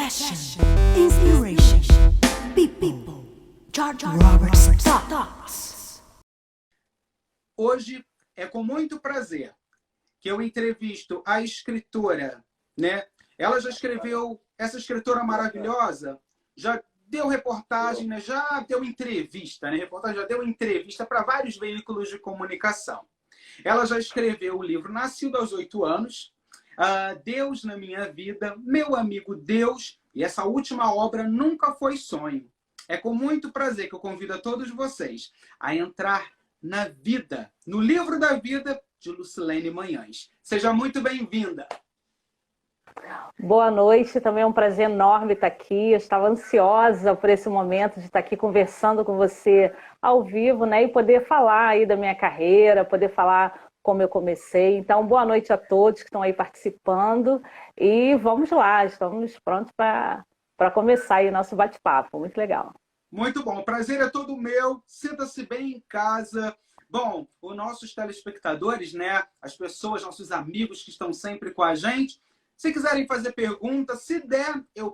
Passion, inspiration, people, George Robert's thoughts. Hoje é com muito prazer que eu entrevisto a escritora, né? Ela já escreveu, essa escritora maravilhosa, já deu reportagem, né? Já deu entrevista, né? Reportagem já deu entrevista para vários veículos de comunicação. Ela já escreveu o livro Nascido aos 8 anos, Deus na Minha Vida, Meu Amigo Deus, e essa última obra Nunca Foi Sonho. É com muito prazer que eu convido a todos vocês a entrar na vida, no livro da vida de Lucilene Manhães. Seja muito bem-vinda. Boa noite, também é um prazer enorme estar aqui. Eu estava ansiosa por esse momento de estar aqui conversando com você ao vivo, né? E poder falar aí da minha carreira, poder falar como eu comecei. Então, boa noite a todos que estão aí participando. E vamos lá, estamos prontos para começar aí o nosso bate-papo. Muito legal. Muito bom, o prazer é todo meu. Sinta-se bem em casa. Bom, os nossos telespectadores, né? As pessoas, nossos amigos que estão sempre com a gente, se quiserem fazer pergunta, se der, eu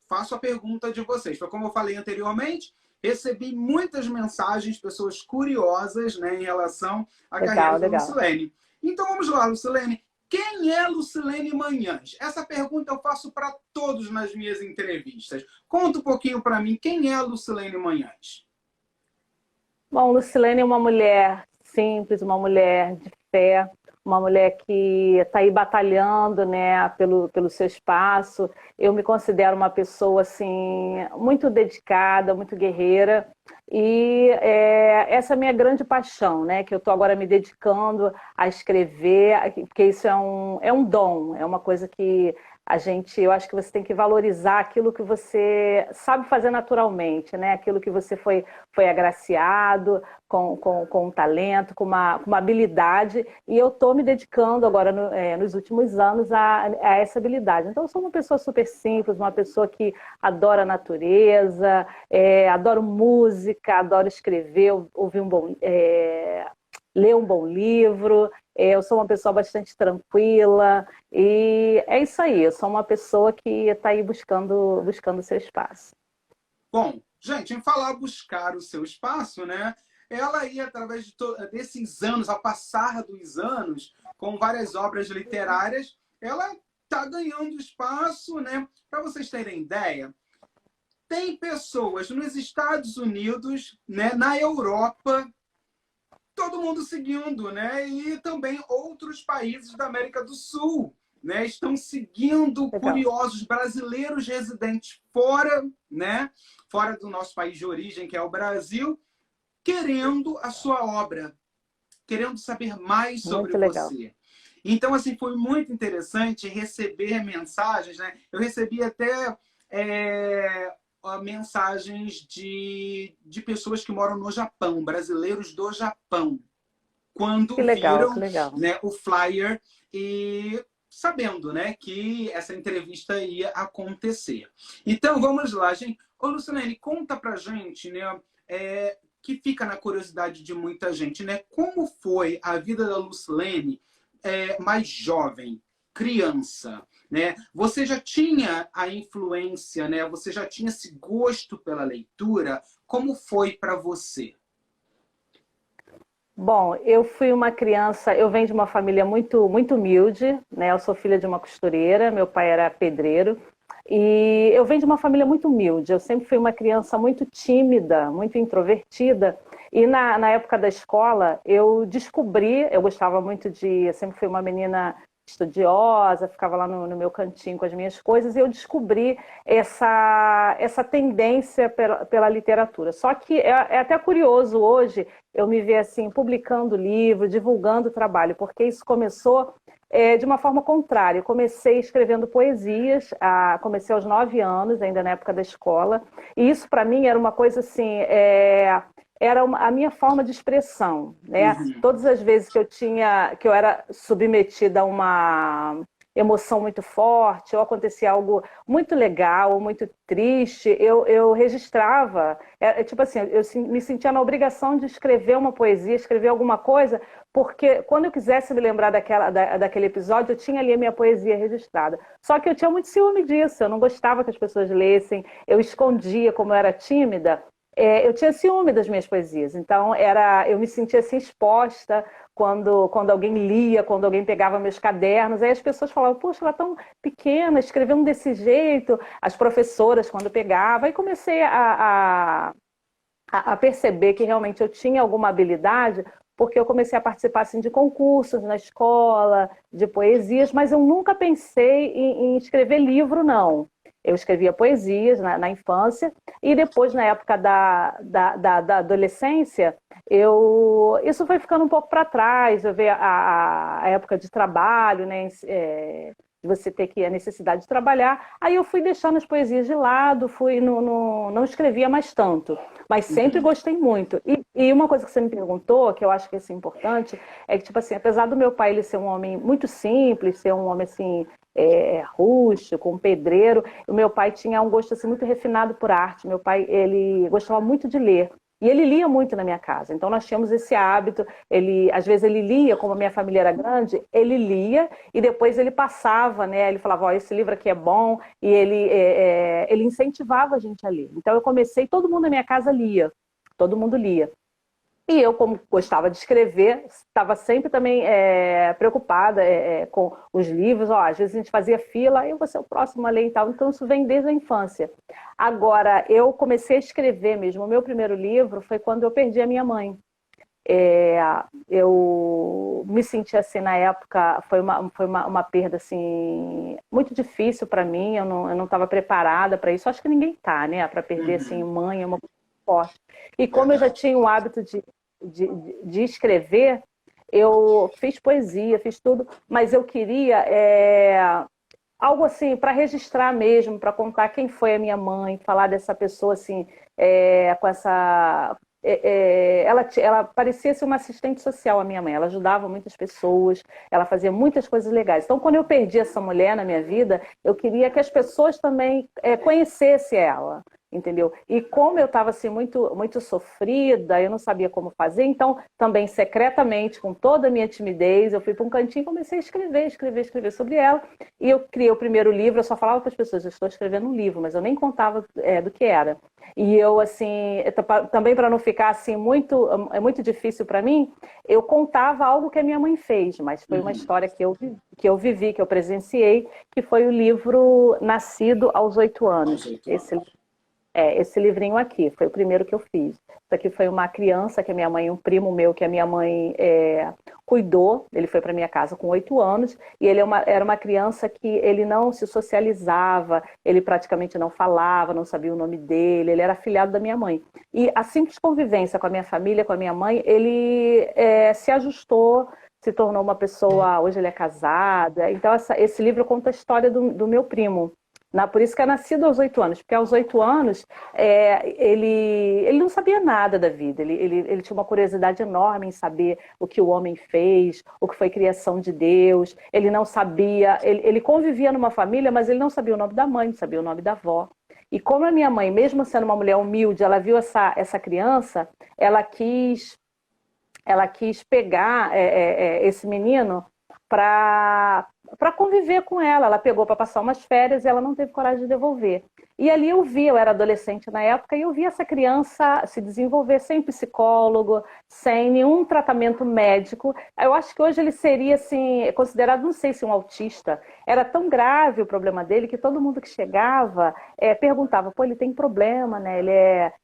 faço a pergunta de vocês. Foi como eu falei anteriormente, recebi muitas mensagens, pessoas curiosas, né, em relação à carreira da Lucilene. Então vamos lá, Lucilene. Quem é Lucilene Manhães? Essa pergunta eu faço para todos nas minhas entrevistas. Conta um pouquinho para mim, quem é a Lucilene Manhães? Bom, Lucilene é uma mulher simples, uma mulher de fé, uma mulher que está aí batalhando, né, pelo seu espaço. Eu me considero uma pessoa assim, muito dedicada, muito guerreira. E essa é a minha grande paixão, né, que eu estou agora me dedicando a escrever, porque isso é um dom, é uma coisa que eu acho que você tem que valorizar aquilo que você sabe fazer naturalmente, né? Aquilo que você foi agraciado com um talento, com uma habilidade, e eu estou me dedicando agora, nos últimos anos, a essa habilidade. Então, eu sou uma pessoa super simples, uma pessoa que adora a natureza, adoro música, adoro escrever, ler um bom livro. Eu sou uma pessoa bastante tranquila e é isso aí. Eu sou uma pessoa que está aí buscando o seu espaço. Bom, gente, em falar buscar o seu espaço, né? Ela aí, através desses anos, ao passar dos anos, com várias obras literárias, ela está ganhando espaço, né? Para vocês terem ideia, tem pessoas nos Estados Unidos, né? Na Europa, todo mundo seguindo, né? E também outros países da América do Sul, né? Estão seguindo. Legal. Curiosos brasileiros residentes fora, né? Fora do nosso país de origem, que é o Brasil, querendo a sua obra, querendo saber mais sobre você. Então, assim, foi muito interessante receber mensagens, né? Eu recebi até mensagens de pessoas que moram no Japão, brasileiros do Japão, quando viram, né, o flyer e sabendo, né, que essa entrevista ia acontecer. Então, vamos lá, gente. Ô, Lucilene, conta pra gente, né, que fica na curiosidade de muita gente, né, como foi a vida da Lucilene mais jovem, criança, né? Você já tinha a influência, né? Você já tinha esse gosto pela leitura? Como foi para você? Bom, eu fui uma criança, eu venho de uma família muito, muito humilde, né? Eu sou filha de uma costureira, meu pai era pedreiro, e eu venho de uma família muito humilde. Eu sempre fui uma criança muito tímida, muito introvertida, e na época da escola eu gostava muito eu sempre fui uma menina estudiosa, ficava lá no meu cantinho com as minhas coisas, e eu descobri essa tendência pela literatura. Só que é até curioso hoje eu me ver assim, publicando livro, divulgando trabalho, porque isso começou de uma forma contrária. Eu comecei escrevendo poesias, comecei aos 9 anos, ainda na época da escola, e isso para mim era uma coisa assim... era a minha forma de expressão, né? Uhum. Todas as vezes que eu era submetida a emoção muito forte, ou acontecia algo muito legal, ou muito triste, eu registrava. Tipo assim, me sentia na obrigação de escrever uma poesia, escrever alguma coisa, porque quando eu quisesse me lembrar daquele episódio, eu tinha ali a minha poesia registrada. Só que eu tinha muito ciúme disso, eu não gostava que as pessoas lessem, eu escondia, como eu era tímida, eu tinha ciúme das minhas poesias. Então, eu me sentia assim exposta quando alguém lia, quando alguém pegava meus cadernos. Aí as pessoas falavam, poxa, ela é tão pequena, escrevendo desse jeito. As professoras, quando pegavam, aí comecei a perceber que realmente eu tinha alguma habilidade, porque eu comecei a participar assim, de concursos na escola, de poesias, mas eu nunca pensei em escrever livro, não. Eu escrevia poesias na infância e depois, na época da adolescência, isso foi ficando um pouco para trás. Eu vi a época de trabalho, né, de você ter a necessidade de trabalhar. Aí eu fui deixando as poesias de lado, não escrevia mais tanto, mas sempre gostei muito. E uma coisa que você me perguntou, que eu acho que é assim, importante, é que, tipo assim, apesar do meu pai ele ser um homem muito simples, ser um homem assim, rústico, um pedreiro, o meu pai tinha um gosto assim, muito refinado por arte. Meu pai ele gostava muito de ler. E ele lia muito na minha casa, então nós tínhamos esse hábito. Às vezes ele lia, como a minha família era grande, ele lia e depois ele passava, né? Ele falava, esse livro aqui é bom, e ele incentivava a gente a ler. Então eu comecei, todo mundo na minha casa lia, todo mundo lia. E eu, como gostava de escrever, estava sempre também preocupada com os livros. Às vezes a gente fazia fila, eu vou ser o próximo a ler e tal. Então isso vem desde a infância. Agora, eu comecei a escrever mesmo. O meu primeiro livro foi quando eu perdi a minha mãe. Eu me senti assim na época, foi uma perda assim, muito difícil para mim. Eu não estava preparada para isso. Acho que ninguém está, né? Para perder assim, mãe é uma coisa forte. E como eu já tinha o hábito de escrever, eu fiz poesia, fiz tudo, mas eu queria algo assim para registrar mesmo, para contar quem foi a minha mãe, falar dessa pessoa assim, com essa. Ela parecia ser uma assistente social, a minha mãe. Ela ajudava muitas pessoas, ela fazia muitas coisas legais. Então, quando eu perdi essa mulher na minha vida, eu queria que as pessoas também conhecessem ela. Entendeu? E como eu estava assim, muito, muito sofrida, eu não sabia como fazer, então também secretamente, com toda a minha timidez, eu fui para um cantinho e comecei a escrever sobre ela. E eu criei o primeiro livro, eu só falava para as pessoas, eu estou escrevendo um livro, mas eu nem contava do que era. E eu, assim, também para não ficar assim, muito difícil para mim, eu contava algo que a minha mãe fez, mas foi uma história que eu vivi, que eu presenciei, que foi o livro Nascido aos 8 anos. Esse livrinho aqui, foi o primeiro que eu fiz. Isso aqui foi uma criança que a minha mãe, um primo meu que a minha mãe cuidou, ele foi para minha casa com 8 anos, e ele era uma criança que ele não se socializava, ele praticamente não falava, não sabia o nome dele, ele era afilhado da minha mãe. E a simples convivência com a minha família, com a minha mãe, ele se ajustou, se tornou uma pessoa, hoje ele é casado. Então esse livro conta a história do meu primo. Por isso que é Nascido aos 8 anos, porque aos 8 anos ele não sabia nada da vida, ele tinha uma curiosidade enorme em saber o que o homem fez, o que foi criação de Deus. Ele não sabia, ele convivia numa família, mas ele não sabia o nome da mãe, não sabia o nome da avó. E como a minha mãe, mesmo sendo uma mulher humilde, ela viu essa criança, ela quis pegar esse menino para conviver com ela. Ela pegou para passar umas férias e ela não teve coragem de devolver. E ali eu era adolescente na época, e eu vi essa criança se desenvolver sem psicólogo, sem nenhum tratamento médico. Eu acho que hoje ele seria assim, considerado, não sei se um autista. Era tão grave o problema dele que todo mundo que chegava perguntava, ele tem problema, né?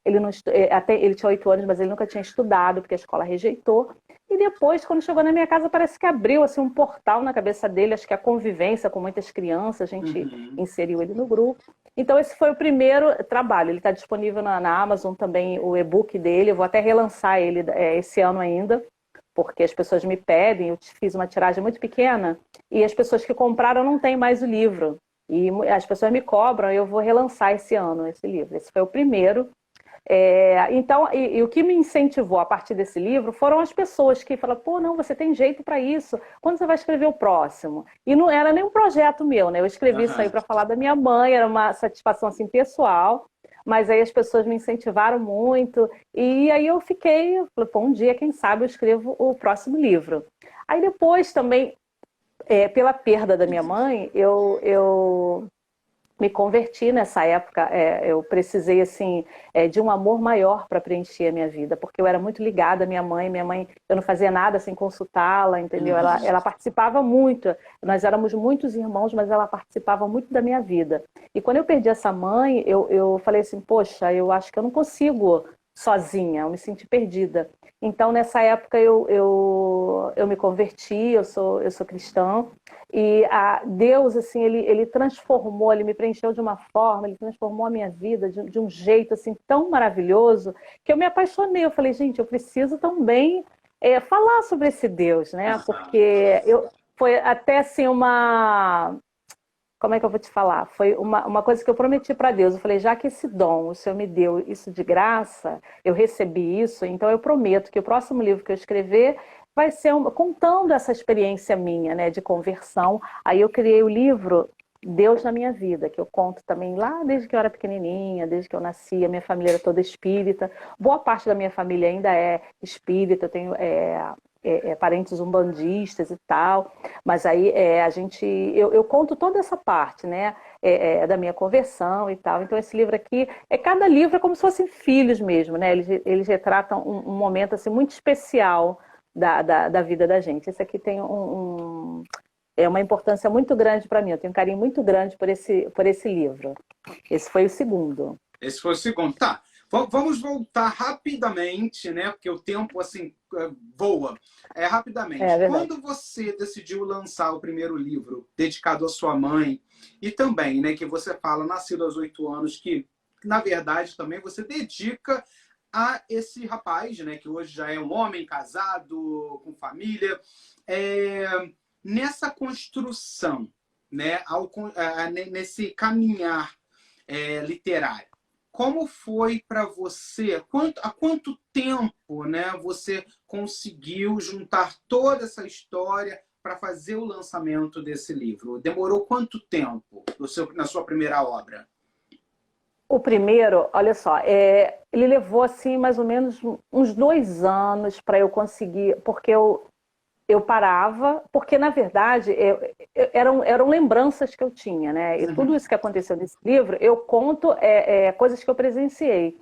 Ele tinha 8 anos, mas ele nunca tinha estudado, porque a escola rejeitou. E depois, quando chegou na minha casa, parece que abriu assim, um portal na cabeça dele. Acho que a convivência com muitas crianças, a gente inseriu ele no grupo. Então esse foi o primeiro trabalho. Ele está disponível na Amazon também, o e-book dele. Eu vou até relançar ele esse ano ainda, porque as pessoas me pedem. Eu fiz uma tiragem muito pequena e as pessoas que compraram não têm mais o livro. E as pessoas me cobram, eu vou relançar esse ano esse livro. Esse foi o primeiro. Então, e o que me incentivou a partir desse livro foram as pessoas que falaram, pô, não, você tem jeito para isso, quando você vai escrever o próximo? E não era nem um projeto meu, né? Eu escrevi isso aí Aham. para falar da minha mãe, era uma satisfação assim pessoal, mas aí as pessoas me incentivaram muito, e aí eu falei, pô, um dia, quem sabe, eu escrevo o próximo livro. Aí depois também, pela perda da minha mãe, eu me converti nessa época. Eu precisei assim de um amor maior para preencher a minha vida, porque eu era muito ligada à minha mãe. Minha mãe, eu não fazia nada sem consultá-la, entendeu? Uhum. Ela participava muito. Nós éramos muitos irmãos, mas ela participava muito da minha vida. E quando eu perdi essa mãe, eu falei assim, poxa, eu acho que eu não consigo sozinha. Eu me senti perdida. Então nessa época eu me converti. Eu sou cristã. E Deus, assim, ele transformou, ele me preencheu de uma forma, ele transformou a minha vida de um jeito, assim, tão maravilhoso, que eu me apaixonei. Eu falei, gente, eu preciso também falar sobre esse Deus, né? Aham. Porque foi até, assim, como é que eu vou te falar? Foi uma coisa que eu prometi para Deus. Eu falei, já que esse dom, o Senhor me deu isso de graça, eu recebi isso, então eu prometo que o próximo livro que eu escrever vai ser contando essa experiência minha, né, de conversão. Aí eu criei o livro Deus na Minha Vida, que eu conto também lá desde que eu era pequenininha, desde que eu nasci. A minha família era toda espírita. Boa parte da minha família ainda é espírita. Eu tenho parentes umbandistas e tal. Mas aí eu conto toda essa parte, né, da minha conversão e tal. Então esse livro aqui, cada livro é como se fossem filhos mesmo, né? Eles retratam um momento assim muito especial da vida da gente. Esse aqui tem uma importância muito grande para mim. Eu tenho um carinho muito grande por esse livro. Esse foi o segundo. Esse foi o segundo. Tá. Vamos voltar rapidamente, né? Porque o tempo assim voa. É Rapidamente. verdade. Quando você decidiu lançar o primeiro livro dedicado à sua mãe e também, né, que você fala, nascido aos 8 anos, que na verdade também você dedica a esse rapaz, né, que hoje já é um homem casado, com família, é, nessa construção, né, nesse caminhar literário. Como foi para você? Há quanto tempo, né, você conseguiu juntar toda essa história para fazer o lançamento desse livro? Demorou quanto tempo na sua primeira obra? O primeiro, olha só, ele levou assim mais ou menos uns 2 anos para eu conseguir, porque eu parava, porque na verdade eram lembranças que eu tinha, né? E tudo Uhum. isso que aconteceu nesse livro, eu conto coisas que eu presenciei.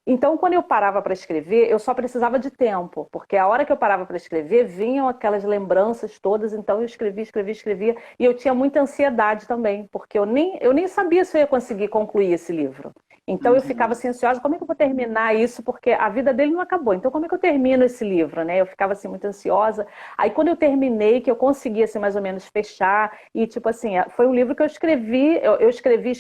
Então, quando eu parava para escrever, eu só precisava de tempo, porque a hora que eu parava para escrever, vinham aquelas lembranças todas, então eu escrevia, e eu tinha muita ansiedade também, porque eu nem sabia se eu ia conseguir concluir esse livro. Então eu ficava Uhum. assim, ansiosa, como é que eu vou terminar isso? Porque a vida dele não acabou, então como é que eu termino esse livro, né? Eu ficava assim muito ansiosa. Aí quando eu terminei, que eu consegui assim mais ou menos fechar, e tipo assim, foi um livro que eu escrevi, eu escrevi,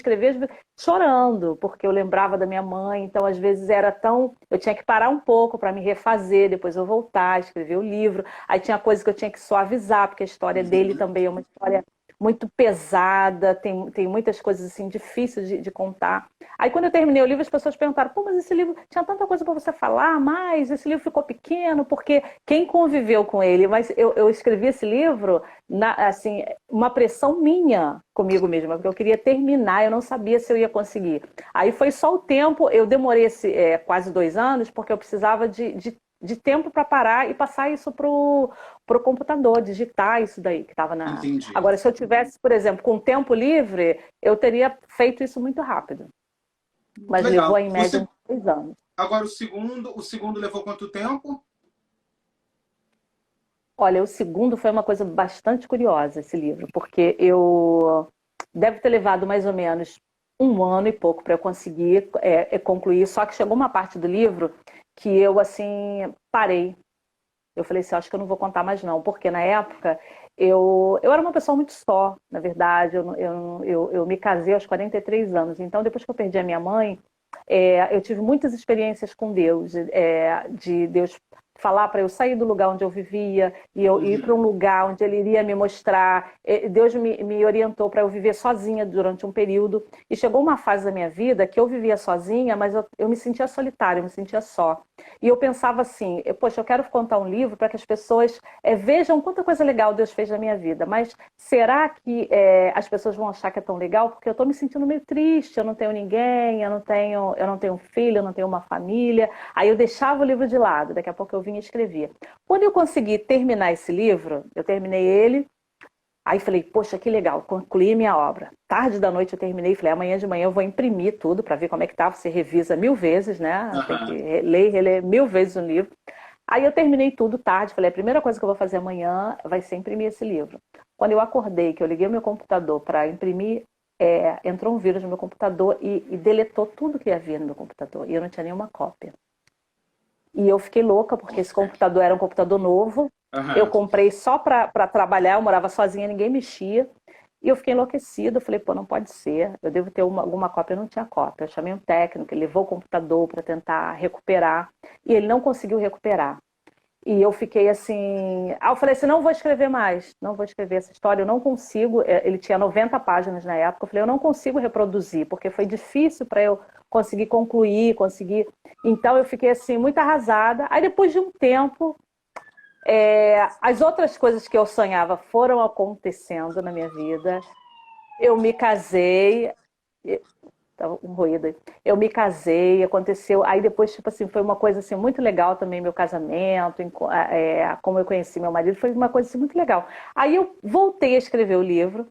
chorando, porque eu lembrava da minha mãe, então às vezes era tão. Eu tinha que parar um pouco para me refazer, depois eu voltar, escrever o livro. Aí tinha coisas que eu tinha que suavizar, porque a história dele Uhum. também é uma história muito pesada, tem muitas coisas assim difíceis de contar. Aí quando eu terminei o livro, as pessoas perguntaram, pô, mas esse livro tinha tanta coisa para você falar, mas esse livro ficou pequeno, porque quem conviveu com ele, mas eu escrevi esse livro, assim, uma pressão minha comigo mesma, porque eu queria terminar, eu não sabia se eu ia conseguir. Aí foi só o tempo, eu demorei quase 2 anos, porque eu precisava de tempo para parar e passar isso pro computador, digitar isso daí que estava na. Entendi. Agora, se eu tivesse, por exemplo, com tempo livre, eu teria feito isso muito rápido. Mas levou Legal. em média uns 2 anos. Agora o segundo levou quanto tempo? Olha, o segundo foi uma coisa bastante curiosa, esse livro, porque eu deve ter levado mais ou menos 1 ano e pouco para eu conseguir concluir, só que chegou uma parte do livro que eu, assim, parei. Eu falei assim, acho que eu não vou contar mais não, porque na época eu era uma pessoa muito só, na verdade, eu me casei aos 43 anos, então depois que eu perdi a minha mãe, eu tive muitas experiências com Deus, de Deus falar para eu sair do lugar onde eu vivia e eu ir para um lugar onde ele iria me mostrar. Deus me orientou para eu viver sozinha durante um período. E chegou uma fase da minha vida que eu vivia sozinha, mas eu me sentia solitária, eu me sentia só. E eu pensava assim, poxa, eu quero contar um livro para que as pessoas vejam quanta coisa legal Deus fez na minha vida. Mas será que as pessoas vão achar que é tão legal? Porque eu estou me sentindo meio triste, eu não tenho ninguém, eu não tenho um filho, eu não tenho uma família. Aí eu deixava o livro de lado, daqui a pouco eu vinha e escrevia. Quando eu consegui terminar esse livro, eu terminei ele, aí falei, poxa, que legal, concluí minha obra. Tarde da noite eu terminei, falei, amanhã de manhã eu vou imprimir tudo para ver como é que tá. Você revisa 1000 vezes, né? Tem que ler e reler 1000 vezes o livro. Aí eu terminei tudo tarde, falei, a primeira coisa que eu vou fazer amanhã vai ser imprimir esse livro. Quando eu acordei, que eu liguei o meu computador para imprimir, entrou um vírus no meu computador e deletou tudo que havia no meu computador. E eu não tinha nenhuma cópia. E eu fiquei louca, porque esse computador era um computador novo. Eu comprei só para trabalhar, eu morava sozinha, ninguém mexia. E eu fiquei enlouquecida, eu falei, pô, não pode ser. Eu devo ter alguma cópia, eu não tinha cópia. Eu chamei um técnico, ele levou o computador para tentar recuperar. E ele não conseguiu recuperar. E eu fiquei assim... eu falei assim, não vou escrever mais. Não vou escrever essa história, eu não consigo... Ele tinha 90 páginas na época. Eu falei, eu não consigo reproduzir, porque foi difícil para eu conseguir concluir, Então eu fiquei assim, muito arrasada. Aí depois de um tempo, as outras coisas que eu sonhava foram acontecendo na minha vida. Eu me casei... Tava um ruído aí. Eu me casei, aconteceu. Aí depois, tipo assim, foi uma coisa assim, muito legal também, meu casamento, como eu conheci meu marido, foi uma coisa assim, muito legal. Aí eu voltei a escrever o livro,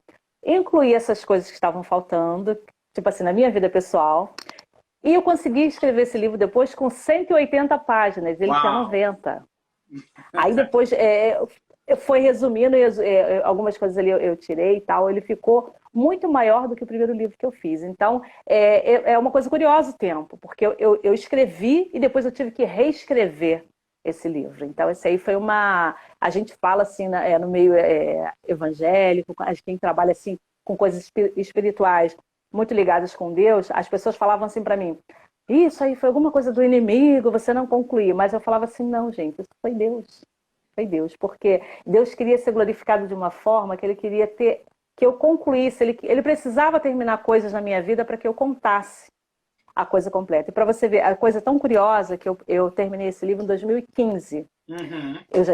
incluí essas coisas que estavam faltando, tipo assim, na minha vida pessoal. E eu consegui escrever esse livro depois com 180 páginas, ele tinha 90. Aí depois foi resumindo, algumas coisas ali eu tirei e tal, ele ficou muito maior do que o primeiro livro que eu fiz. Então, é uma coisa curiosa o tempo, porque eu escrevi e depois eu tive que reescrever esse livro. Então, esse aí foi a gente fala assim, no meio evangélico, quem trabalha assim com coisas espirituais muito ligadas com Deus, as pessoas falavam assim para mim, isso aí foi alguma coisa do inimigo, você não concluiu. Mas eu falava assim, não, gente, isso foi Deus. Foi Deus, porque Deus queria ser glorificado de uma forma que ele queria que eu concluísse, ele precisava terminar coisas na minha vida para que eu contasse a coisa completa. E para você ver, a coisa tão curiosa que eu terminei esse livro em 2015. Eu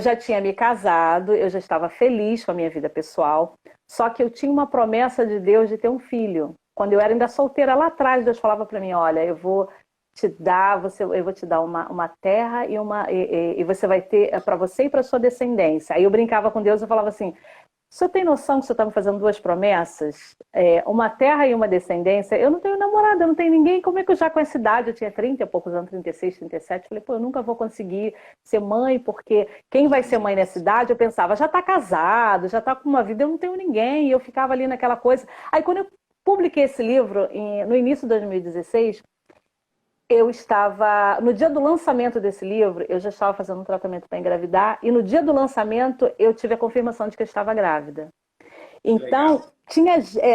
já tinha me casado, eu já estava feliz com a minha vida pessoal, só que eu tinha uma promessa de Deus de ter um filho. Quando eu era ainda solteira lá atrás, Deus falava para mim, olha, eu vou te dar uma terra e você vai ter para você e para sua descendência. Aí eu brincava com Deus e falava assim, o senhor tem noção que o senhor está me fazendo duas promessas? Uma terra e uma descendência? Eu não tenho namorada, eu não tenho ninguém. Como é que eu já com essa idade, eu tinha 30 e poucos anos, 36, 37, falei, pô, eu nunca vou conseguir ser mãe, porque quem vai ser mãe nessa idade, eu pensava, já está casado, já está com uma vida, eu não tenho ninguém. E eu ficava ali naquela coisa. Aí quando eu publiquei esse livro, no início de 2016, eu estava, no dia do lançamento desse livro, eu já estava fazendo um tratamento para engravidar, e no dia do lançamento eu tive a confirmação de que eu estava grávida. Então,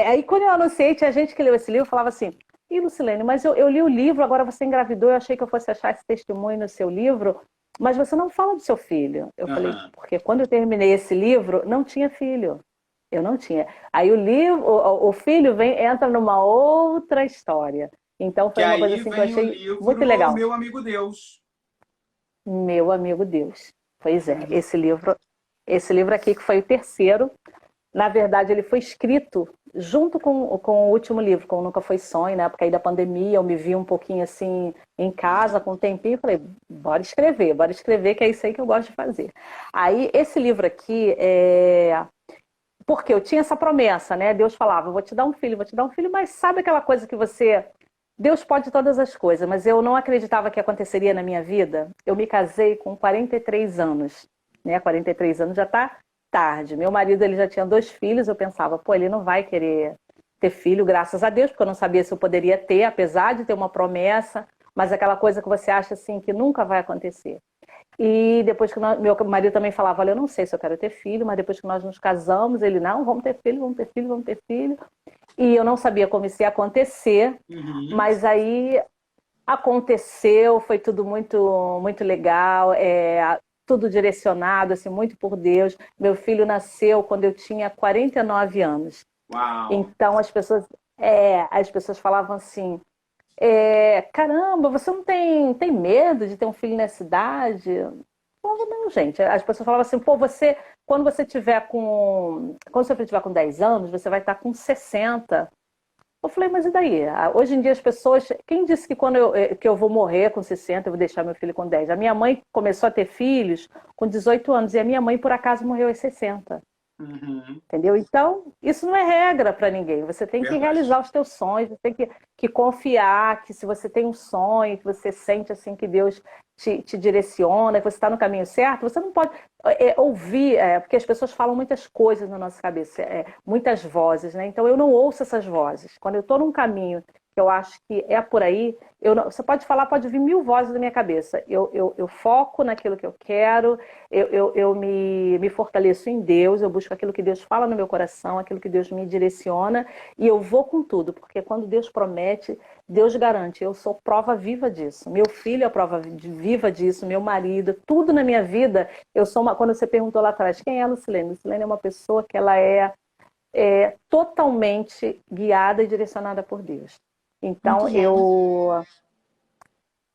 aí quando eu anunciei, tinha gente que leu esse livro e falava assim, ih, Lucilene, mas eu li o livro, agora você engravidou, eu achei que eu fosse achar esse testemunho no seu livro, mas você não fala do seu filho. Eu falei, porque quando eu terminei esse livro, não tinha filho. Eu não tinha. Aí o filho entra numa outra história. Então foi uma coisa assim que eu achei muito legal. Meu Amigo Deus. Meu Amigo Deus. Pois é, esse livro aqui que foi o terceiro, na verdade ele foi escrito junto com o último livro, com o Nunca Foi Sonho, né? Porque aí da pandemia eu me vi um pouquinho assim em casa, com um tempinho, e falei, bora escrever, que é isso aí que eu gosto de fazer. Aí esse livro aqui porque eu tinha essa promessa, né? Deus falava, eu vou te dar um filho, mas sabe aquela coisa que Deus pode todas as coisas, mas eu não acreditava que aconteceria na minha vida. Eu me casei com 43 anos, né? 43 anos já está tarde. Meu marido, ele já tinha 2 filhos, eu pensava, pô, ele não vai querer ter filho, graças a Deus, porque eu não sabia se eu poderia ter, apesar de ter uma promessa, mas aquela coisa que você acha assim que nunca vai acontecer. E depois que meu marido também falava, olha, eu não sei se eu quero ter filho, mas depois que nós nos casamos, ele, não, vamos ter filho. E eu não sabia como isso ia acontecer, mas aí aconteceu, foi tudo muito, muito legal, tudo direcionado, assim, muito por Deus. Meu filho nasceu quando eu tinha 49 anos. Uau! Então as pessoas falavam assim, caramba, você não tem medo de ter um filho nessa idade? Não, gente. As pessoas falavam assim, pô, quando seu filho tiver com 10 anos, você vai estar com 60. Eu falei, mas e daí? Hoje em dia as pessoas, quem disse que que eu vou morrer com 60, eu vou deixar meu filho com 10? A minha mãe começou a ter filhos com 18 anos e a minha mãe, por acaso, morreu aos 60. Uhum. Entendeu? Então, isso não é regra para ninguém. Você tem que Verdade. realizar os teus sonhos, você tem que confiar que se você tem um sonho, que você sente assim que Deus te direciona, que você está no caminho certo, você não pode ouvir, porque as pessoas falam muitas coisas na nossa cabeça, muitas vozes, né? Então eu não ouço essas vozes. Quando eu estou num caminho que eu acho que é por aí, você pode falar, pode vir 1000 vozes da minha cabeça. Eu foco naquilo que eu quero, eu me fortaleço em Deus, eu busco aquilo que Deus fala no meu coração, aquilo que Deus me direciona, e eu vou com tudo, porque quando Deus promete, Deus garante. Eu sou prova viva disso. Meu filho é prova viva disso, meu marido, tudo na minha vida. Quando você perguntou lá atrás, quem é a Lucilene? Lucilene é uma pessoa que ela é totalmente guiada e direcionada por Deus. Então, Muito bom.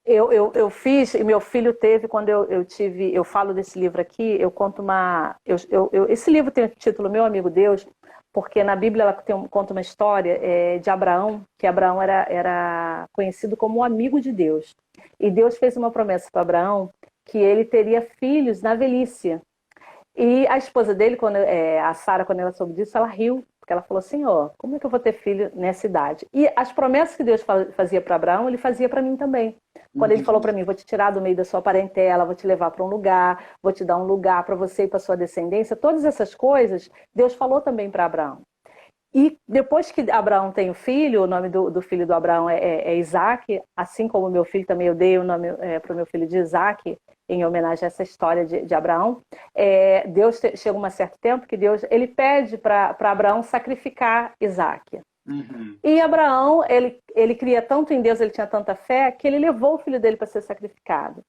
eu fiz, e meu filho teve, quando eu falo desse livro aqui, eu conto esse livro tem o título Meu Amigo Deus, porque na Bíblia ela conta uma história de Abraão, que Abraão era conhecido como o amigo de Deus. E Deus fez uma promessa para Abraão que ele teria filhos na velhice. E a esposa dele, a Sara, quando ela soube disso, ela riu, porque ela falou assim, como é que eu vou ter filho nessa idade? E as promessas que Deus fazia para Abraão, ele fazia para mim também. Quando ele falou para mim, vou te tirar do meio da sua parentela, vou te levar para um lugar, vou te dar um lugar para você e para sua descendência, todas essas coisas, Deus falou também para Abraão. E depois que Abraão tem o filho, o nome do filho do Abraão é Isaac, assim como o meu filho também, eu dei o nome para o meu filho de Isaac, em homenagem a essa história de Abraão. Deus chega um certo tempo que ele pede para Abraão sacrificar Isaac. Uhum. E Abraão, ele cria tanto em Deus, ele tinha tanta fé, que ele levou o filho dele para ser sacrificado.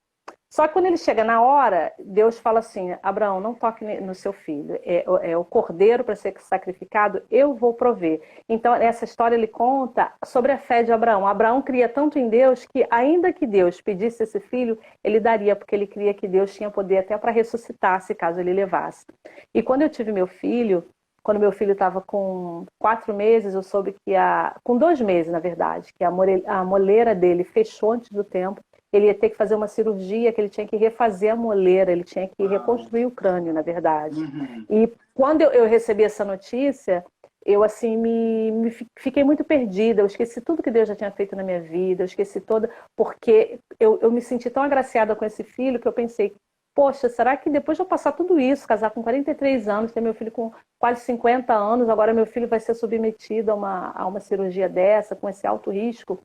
Só que quando ele chega na hora, Deus fala assim, Abraão, não toque no seu filho, é o cordeiro para ser sacrificado, eu vou prover. Então, essa história ele conta sobre a fé de Abraão. Abraão cria tanto em Deus que, ainda que Deus pedisse esse filho, ele daria, porque ele cria que Deus tinha poder até para ressuscitar, se caso ele levasse. E quando eu tive meu filho, quando meu filho estava com 4 meses, eu soube que com 2 meses, na verdade, que a moleira dele fechou antes do tempo. Ele ia ter que fazer uma cirurgia, que ele tinha que refazer a moleira, ele tinha que reconstruir o crânio, na verdade. Uhum. E quando eu recebi essa notícia, eu assim fiquei muito perdida, eu esqueci tudo que Deus já tinha feito na minha vida, eu esqueci toda, porque eu me senti tão agraciada com esse filho que eu pensei, poxa, será que depois de eu passar tudo isso, casar com 43 anos, ter meu filho com quase 50 anos, agora meu filho vai ser submetido a uma cirurgia dessa, com esse alto risco?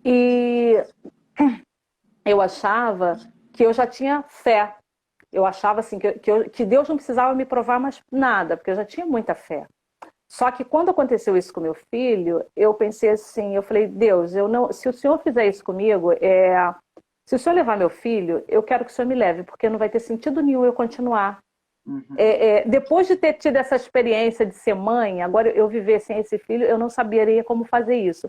E eu achava que eu já tinha fé. Eu achava assim que Deus não precisava me provar mais nada, porque eu já tinha muita fé. Só que quando aconteceu isso com meu filho, eu pensei assim, eu falei, Deus, se o Senhor fizer isso comigo, se o Senhor levar meu filho, eu quero que o Senhor me leve, porque não vai ter sentido nenhum eu continuar. Uhum. Depois de ter tido essa experiência de ser mãe, agora eu viver sem esse filho, eu não saberia como fazer isso.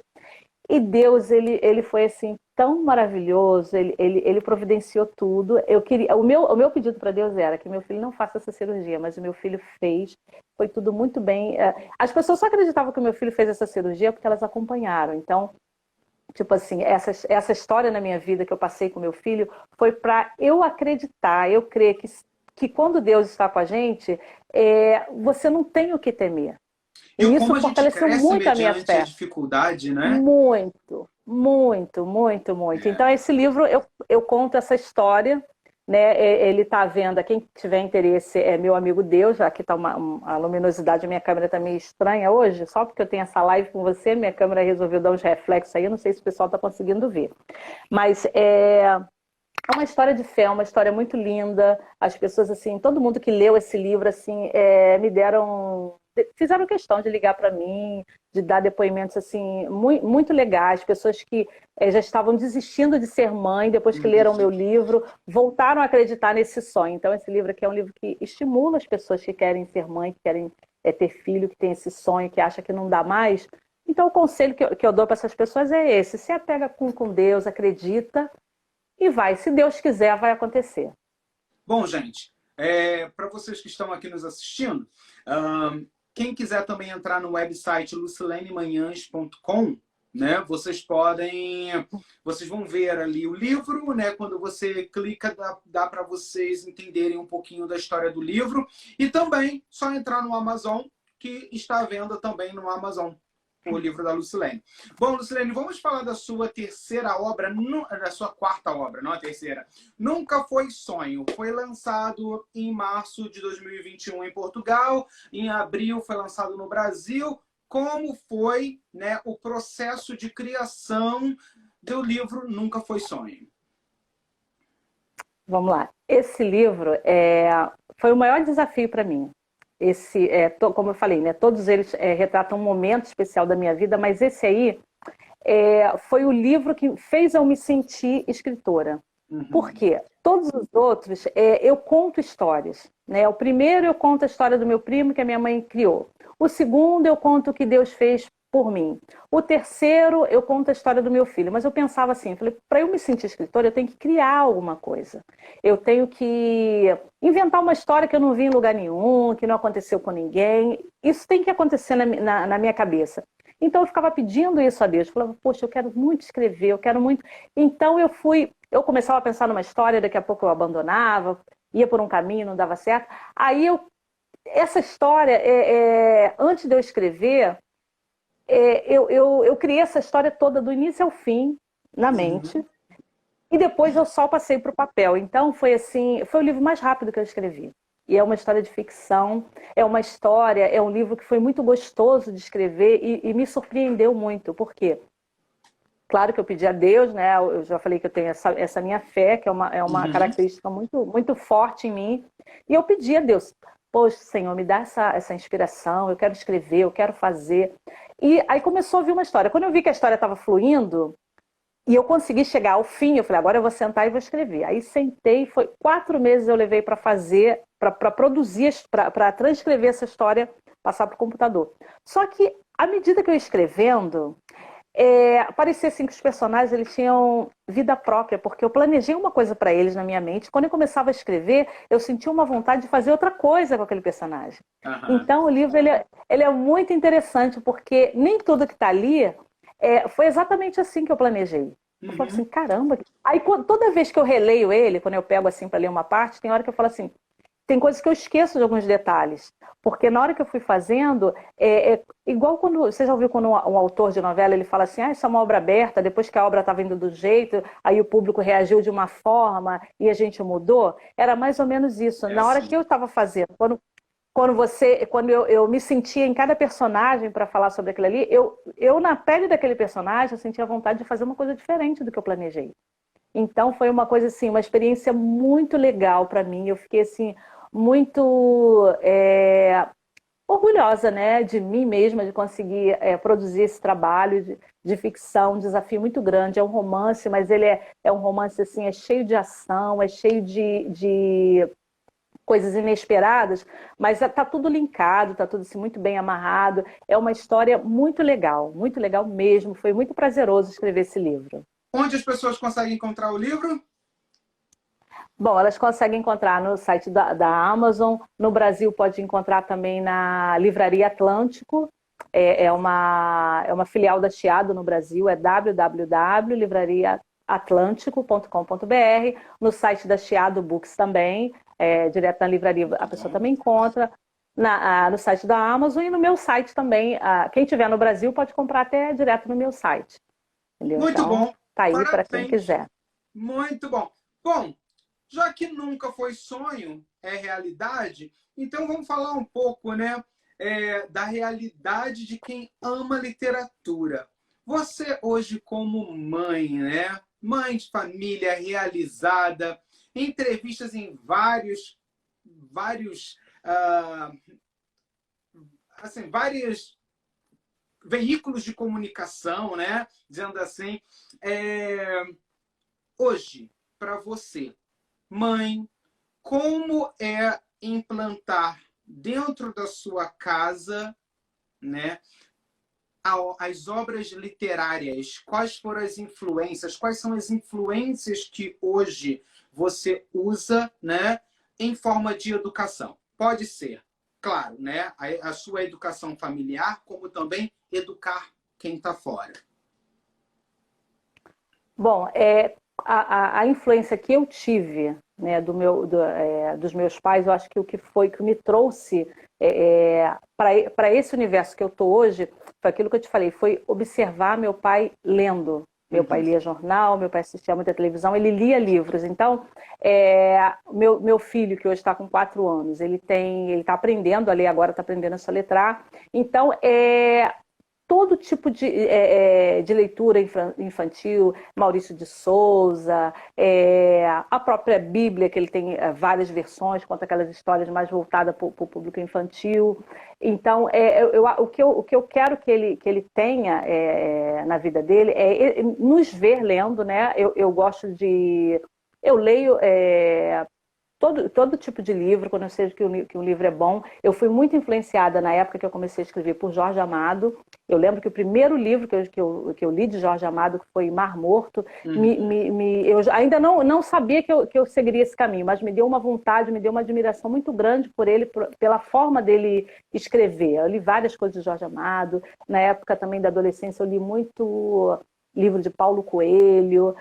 E Deus, ele foi assim tão maravilhoso, ele providenciou tudo. O meu pedido para Deus era que meu filho não faça essa cirurgia, mas o meu filho fez, foi tudo muito bem. As pessoas só acreditavam que o meu filho fez essa cirurgia porque elas acompanharam. Então, tipo assim, essa história na minha vida que eu passei com meu filho foi para eu acreditar, eu crer que quando Deus está com a gente, você não tem o que temer. E E como isso a gente fortaleceu cresce muito a minha mediante a fé. dificuldade, né? Muito, muito, muito, muito. Então, esse livro, eu conto essa história, né? Ele está à venda, quem tiver interesse é Meu Amigo Deus. Aqui está a luminosidade da minha câmera está meio estranha hoje, só porque eu tenho essa live com você, minha câmera resolveu dar uns reflexos aí, eu não sei se o pessoal está conseguindo ver. Mas é uma história de fé, uma história muito linda. As pessoas, assim, todo mundo que leu esse livro, assim, me deram fizeram questão de ligar para mim, de dar depoimentos assim muito, muito legais, pessoas que já estavam desistindo de ser mãe depois que leram meu livro, voltaram a acreditar nesse sonho. Então esse livro aqui é um livro que estimula as pessoas que querem ser mãe, que querem ter filho, que tem esse sonho, que acha que não dá mais. Então o conselho que eu dou para essas pessoas é esse: se apega com Deus, acredita e vai. Se Deus quiser, vai acontecer. Bom, gente, para vocês que estão aqui nos assistindo, quem quiser também entrar no website lucilenemanhães.com, né, vocês vão ver ali o livro, né, quando você clica, dá para vocês entenderem um pouquinho da história do livro, e também só entrar no Amazon, que está à venda também no Amazon, o livro da Lucilene. Bom, Lucilene, vamos falar da sua terceira obra, da sua quarta obra, não a terceira. Nunca Foi Sonho. Foi lançado em março de 2021 em Portugal, em abril foi lançado no Brasil. Como foi, né, o processo de criação do livro Nunca Foi Sonho? Vamos lá. Esse livro foi o maior desafio para mim. Como eu falei, né, todos eles retratam um momento especial da minha vida, mas esse aí foi o livro que fez eu me sentir escritora. Por quê? Todos os outros, eu conto histórias, né? O primeiro eu conto a história do meu primo que a minha mãe criou. O segundo eu conto o que Deus fez por mim. O terceiro eu conto a história do meu filho. Mas eu pensava assim, para eu me sentir escritora, eu tenho que criar alguma coisa. Eu tenho que inventar uma história que eu não vi em lugar nenhum, que não aconteceu com ninguém. Isso tem que acontecer na minha cabeça. Então eu ficava pedindo isso a Deus. Eu falava, poxa, eu quero muito escrever, eu quero muito... Então eu começava a pensar numa história, daqui a pouco eu abandonava, ia por um caminho, não dava certo. Aí essa história, antes de eu escrever, eu criei essa história toda do início ao fim na mente, e depois eu só passei para o papel. Então foi o livro mais rápido que eu escrevi. E é uma história de ficção, é um livro que foi muito gostoso de escrever e me surpreendeu muito. Por quê? Claro que eu pedi a Deus, né? Eu já falei que eu tenho essa minha fé, que é uma característica muito, muito forte em mim. E eu pedi a Deus, poxa, Senhor, me dá essa inspiração, eu quero escrever, eu quero fazer. E aí começou a vir uma história. Quando eu vi que a história estava fluindo, e eu consegui chegar ao fim, eu falei, agora eu vou sentar e vou escrever. Aí sentei, foi 4 meses eu levei para fazer, para produzir, para transcrever essa história, passar para o computador. Só que, à medida que eu ia escrevendo, parecia assim que os personagens eles tinham vida própria, porque eu planejei uma coisa para eles na minha mente. Quando eu começava a escrever, eu sentia uma vontade de fazer outra coisa com aquele personagem. Então o livro ele é muito interessante, porque nem tudo que está ali foi exatamente assim que eu planejei. Eu falo assim, caramba. Aí toda vez que eu releio ele, quando eu pego assim para ler uma parte, tem hora que eu falo assim, tem coisas que eu esqueço de alguns detalhes. Porque na hora que eu fui fazendo, igual quando, você já ouviu quando um autor de novela, ele fala assim, isso é uma obra aberta, depois que a obra estava indo do jeito, aí o público reagiu de uma forma e a gente mudou. Era mais ou menos isso. Na hora que eu estava fazendo, quando eu me sentia em cada personagem para falar sobre aquilo ali, eu na pele daquele personagem, eu sentia vontade de fazer uma coisa diferente do que eu planejei. Então foi uma coisa assim, uma experiência muito legal para mim. Eu fiquei assim muito orgulhosa, né, de mim mesma, de conseguir produzir esse trabalho de ficção, um desafio muito grande. É um romance, mas ele é um romance assim, cheio de ação, cheio de coisas inesperadas, mas está tudo linkado, está tudo assim, muito bem amarrado. É uma história muito legal mesmo. Foi muito prazeroso escrever esse livro. Onde as pessoas conseguem encontrar o livro? Bom, elas conseguem encontrar no site da Amazon. No Brasil pode encontrar também na Livraria Atlântico. É uma filial da Chiado no Brasil, é www.livrariaatlântico.com.br. No site da Chiado Books também, direto na livraria a pessoa também encontra. No site da Amazon e no meu site também. Quem estiver no Brasil pode comprar até direto no meu site. Entendeu? Muito então, bom. Tá aí para quem quiser. Muito bom. Bom, já que Nunca Foi Sonho, é realidade, então vamos falar um pouco, né, da realidade de quem ama literatura. Você hoje como mãe, né, mãe de família realizada, entrevistas em vários assim, vários veículos de comunicação, né? Dizendo assim, hoje, para você, mãe, como é implantar dentro da sua casa, né, as obras literárias? Quais foram as influências? Quais são as influências que hoje você usa, né, em forma de educação? Pode ser, claro, né, a sua educação familiar, como também educar quem está fora. Bom, a influência que eu tive, né, dos meus pais, eu acho que o que foi que me trouxe para esse universo que eu estou hoje, foi aquilo que eu te falei, foi observar meu pai lendo. Meu pai lia jornal, meu pai assistia muita televisão, ele lia livros. Então, meu filho, que hoje está com 4 anos, ele está aprendendo a ler agora, está aprendendo a soletrar. Então, todo tipo de leitura infantil, Maurício de Souza, a própria Bíblia, que ele tem várias versões, conta aquelas histórias mais voltadas para o público infantil. Então, o que eu quero que ele tenha na vida dele é nos ver lendo, né? Eu gosto de... Eu leio... Todo tipo de livro, quando eu sei que um livro é bom. Eu fui muito influenciada na época que eu comecei a escrever por Jorge Amado. Eu lembro que o primeiro livro que eu li de Jorge Amado, que foi Mar Morto, eu ainda não sabia que eu seguiria esse caminho, mas me deu uma vontade, me deu uma admiração muito grande por ele, pela forma dele escrever. Eu li várias coisas de Jorge Amado. Na época também da adolescência, eu li muito... livro de Paulo Coelho,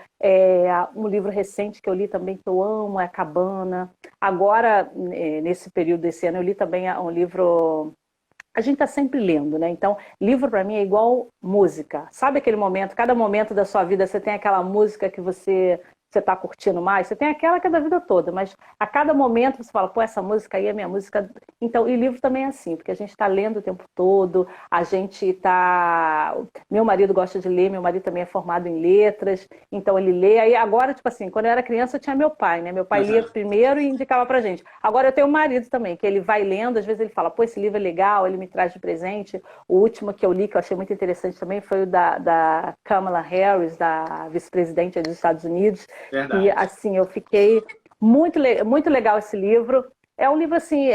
um livro recente que eu li também, que eu amo, é A Cabana. Agora, nesse período desse ano, eu li também um livro... A gente está sempre lendo, né? Então, livro para mim é igual música. Sabe aquele momento, cada momento da sua vida você tem aquela música que você está curtindo mais? Você tem aquela que é da vida toda, mas a cada momento você fala, pô, essa música aí é minha música. Então, e livro também é assim, porque a gente está lendo o tempo todo, a gente está... Meu marido gosta de ler, meu marido também é formado em letras, então ele lê. Aí agora, tipo assim, quando eu era criança eu tinha meu pai, né? Meu pai lia primeiro e indicava pra gente. Agora eu tenho um marido também, que ele vai lendo, às vezes ele fala, pô, esse livro é legal, ele me traz de presente. O último que eu li, que eu achei muito interessante também, foi o da Kamala Harris, da vice-presidente dos Estados Unidos. Verdade. E assim, eu fiquei muito legal esse livro. É um livro assim,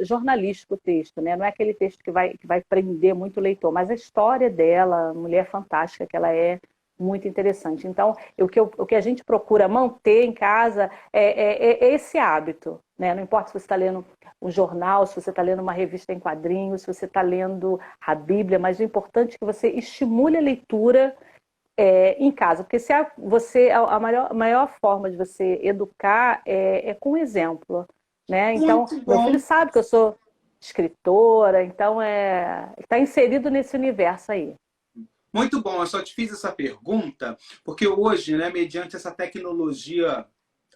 jornalístico o texto, né? Não é aquele texto que vai prender muito o leitor, mas a história dela, mulher fantástica que ela é, muito interessante. Então, o que a gente procura manter em casa é esse hábito, né? Não importa se você está lendo um jornal, se você está lendo uma revista em quadrinhos, se você está lendo a Bíblia, mas o importante é que você estimule a leitura em casa, porque a maior forma de você educar é com exemplo, né? Então, meu filho sabe que eu sou escritora, então está inserido nesse universo aí. Muito bom, eu só te fiz essa pergunta porque hoje, né, mediante essa tecnologia,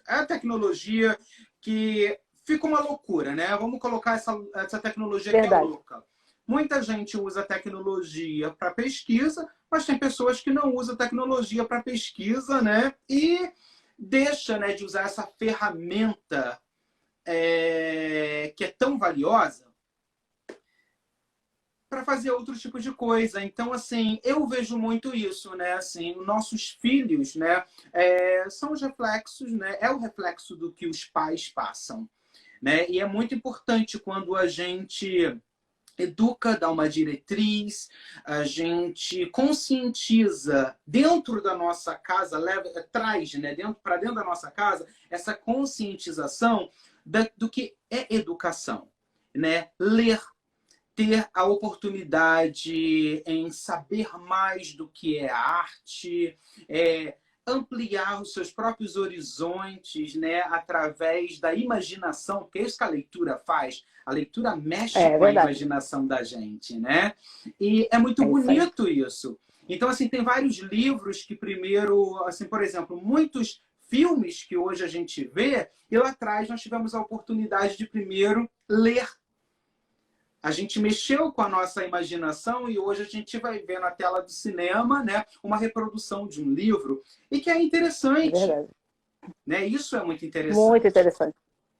é a tecnologia que fica uma loucura, né? Vamos colocar essa tecnologia que é louca. Muita gente usa a tecnologia para pesquisa, mas tem pessoas que não usam tecnologia para pesquisa, né? E deixa, né, de usar essa ferramenta que é tão valiosa para fazer outro tipo de coisa. Então, assim, eu vejo muito isso, né? Assim, nossos filhos, né, são os reflexos, né? É o reflexo do que os pais passam, né? E é muito importante quando a gente educa, dá uma diretriz, a gente conscientiza dentro da nossa casa, traz, né, para dentro da nossa casa essa conscientização do que é educação, né? Ler, ter a oportunidade em saber mais do que é arte, ampliar os seus próprios horizontes, né, através da imaginação, porque é isso que a leitura faz. A leitura mexe com a imaginação da gente, né? E é muito bonito isso. Então, assim, tem vários livros que primeiro, assim, por exemplo, muitos filmes que hoje a gente vê, e lá atrás nós tivemos a oportunidade de primeiro ler. A gente mexeu com a nossa imaginação e hoje a gente vai ver na tela do cinema, né, uma reprodução de um livro e que é interessante. É verdade. Né? Isso é muito interessante. Muito interessante.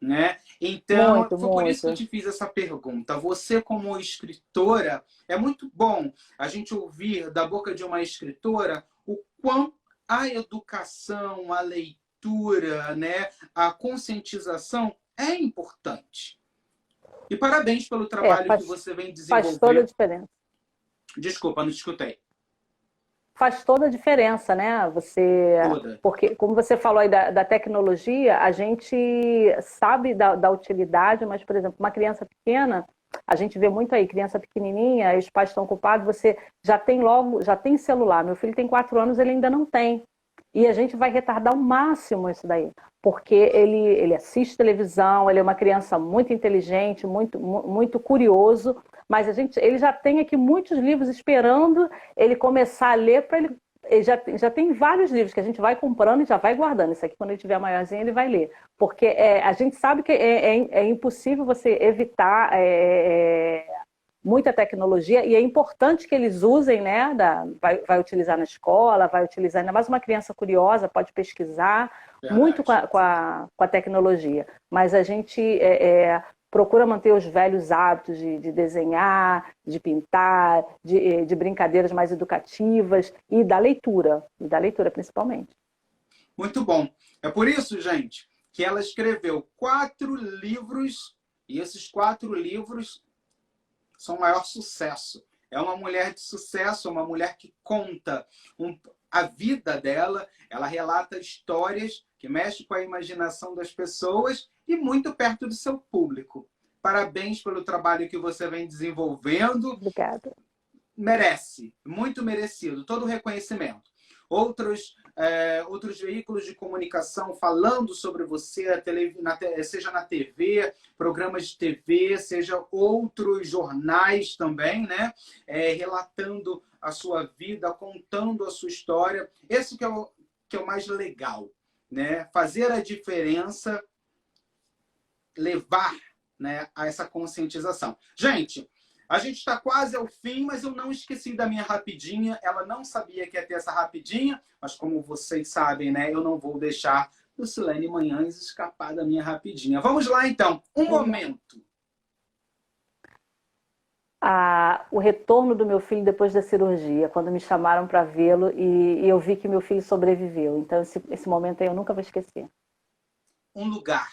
né? Então, Muito, foi por isso que eu muito. te fiz essa pergunta. Você, como escritora, é muito bom a gente ouvir da boca de uma escritora o quão a educação, a leitura, né, a conscientização é importante. E parabéns pelo É, trabalho que você vem faz toda a desenvolver. diferença. Desculpa, não te escutei. Faz toda a diferença, né? Você, Toda. porque, como você falou aí da tecnologia, a gente sabe da utilidade, mas, por exemplo, uma criança pequena, a gente vê muito aí, criança pequenininha, os pais estão ocupados, você já tem celular. Meu filho tem 4 anos, ele ainda não tem. E a gente vai retardar ao máximo isso daí, porque ele assiste televisão, ele é uma criança muito inteligente, muito curioso, mas ele já tem aqui muitos livros esperando ele começar a ler para ele já tem vários livros que a gente vai comprando e já vai guardando. Isso aqui, quando ele tiver maiorzinho, ele vai ler. Porque a gente sabe que é impossível você evitar muita tecnologia e é importante que eles usem, né? Vai utilizar na escola, vai utilizar, ainda mais uma criança curiosa, pode pesquisar muito Verdade. com a tecnologia. Mas a gente procura manter os velhos hábitos de desenhar, de pintar, de brincadeiras mais educativas e da leitura principalmente. Muito bom. É por isso, gente, que ela escreveu 4 livros e esses 4 livros são o maior sucesso. É uma mulher de sucesso, uma mulher que conta a vida dela, ela relata histórias que mexem com a imaginação das pessoas e muito perto do seu público. Parabéns pelo trabalho que você vem desenvolvendo. Obrigada. Merece, muito merecido, todo o reconhecimento. Outros veículos de comunicação falando sobre você, seja na TV, programas de TV, seja outros jornais também, né? Relatando a sua vida, contando a sua história. Esse que é o mais legal, né? Fazer a diferença, levar, né, a essa conscientização. Gente, a gente está quase ao fim, mas eu não esqueci da minha rapidinha. Ela não sabia que ia ter essa rapidinha, mas como vocês sabem, né, eu não vou deixar Lucilene Manhães escapar da minha rapidinha. Vamos lá, então. Um momento. O retorno do meu filho depois da cirurgia, quando me chamaram para vê-lo e eu vi que meu filho sobreviveu. Então, esse momento aí eu nunca vou esquecer. Um lugar.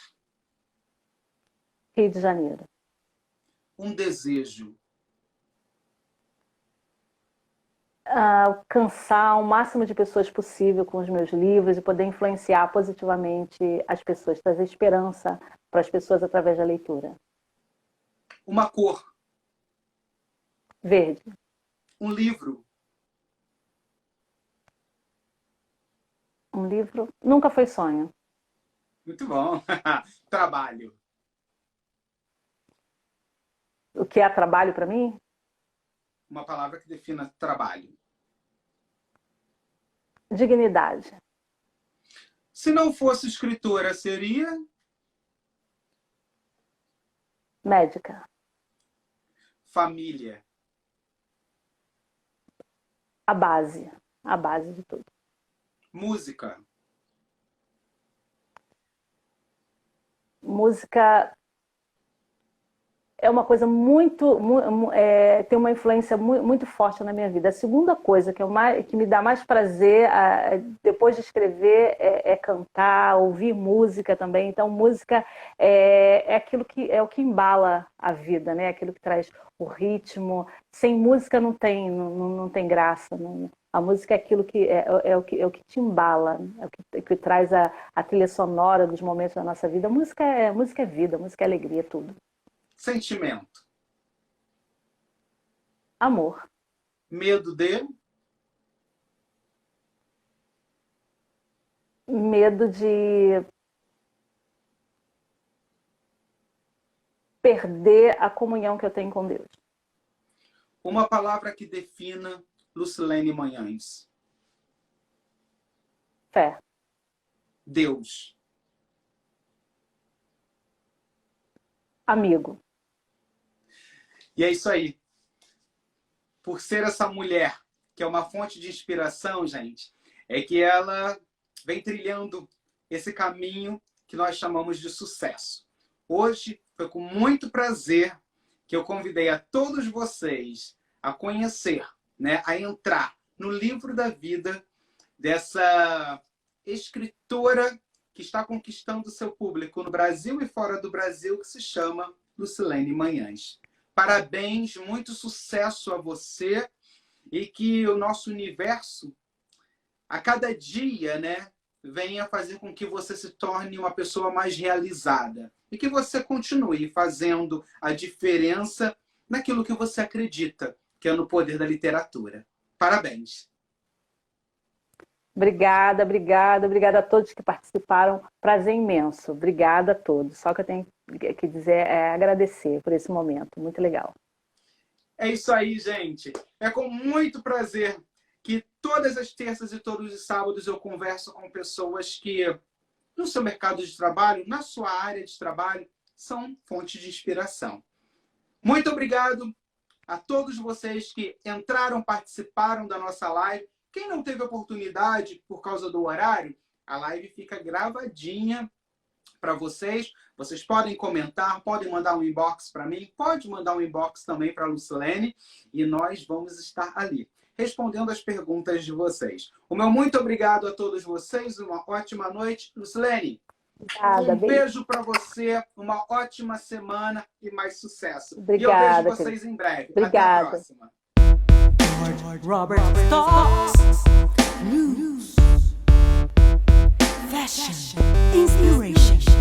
Rio de Janeiro. Um desejo. Alcançar o máximo de pessoas possível com os meus livros e poder influenciar positivamente as pessoas, trazer esperança para as pessoas através da leitura. Uma cor. Verde. Um livro. Um livro. Nunca foi sonho. Muito bom. Trabalho. O que é trabalho para mim? Uma palavra que defina trabalho. Dignidade. Se não fosse escritora, seria? Médica. Família. A base de tudo. Música. Música é uma coisa tem uma influência muito forte na minha vida. A segunda coisa que me dá mais prazer depois de escrever é cantar, ouvir música também. Então, música é aquilo que é o que embala a vida, né? Aquilo que traz o ritmo. Sem música não tem graça, né? A música é aquilo que é o que te embala, é o que traz a trilha sonora dos momentos da nossa vida. Música é vida, música é alegria, tudo. Sentimento. Amor. Medo de? Medo de perder a comunhão que eu tenho com Deus. Uma palavra que defina Lucilene Manhães. Fé. Deus. Amigo. E é isso aí. Por ser essa mulher que é uma fonte de inspiração, gente, é que ela vem trilhando esse caminho que nós chamamos de sucesso. Hoje foi com muito prazer que eu convidei a todos vocês a conhecer, né, a entrar no livro da vida dessa escritora que está conquistando seu público no Brasil e fora do Brasil, que se chama Lucilene Manhães. Parabéns, muito sucesso a você e que o nosso universo, a cada dia, né, venha fazer com que você se torne uma pessoa mais realizada e que você continue fazendo a diferença naquilo que você acredita, que é no poder da literatura. Parabéns! Obrigada a todos que participaram. Prazer imenso. Obrigada a todos. Só que eu tenho que dizer é agradecer por esse momento. Muito legal. É isso aí, gente. É com muito prazer que todas as terças e todos os sábados eu converso com pessoas que, no seu mercado de trabalho, na sua área de trabalho, são fonte de inspiração. Muito obrigado a todos vocês que entraram, participaram da nossa live. Quem não teve oportunidade por causa do horário, a live fica gravadinha para vocês. Vocês podem comentar, podem mandar um inbox para mim, pode mandar um inbox também para a Lucilene e nós vamos estar ali, respondendo as perguntas de vocês. O meu muito obrigado a todos vocês, uma ótima noite. Lucilene, Obrigada, um beijo para você, uma ótima semana e mais sucesso. Obrigada, e eu vejo vocês em breve. Obrigada. Até a próxima. Robert Talks. News. Fashion. Inspiration.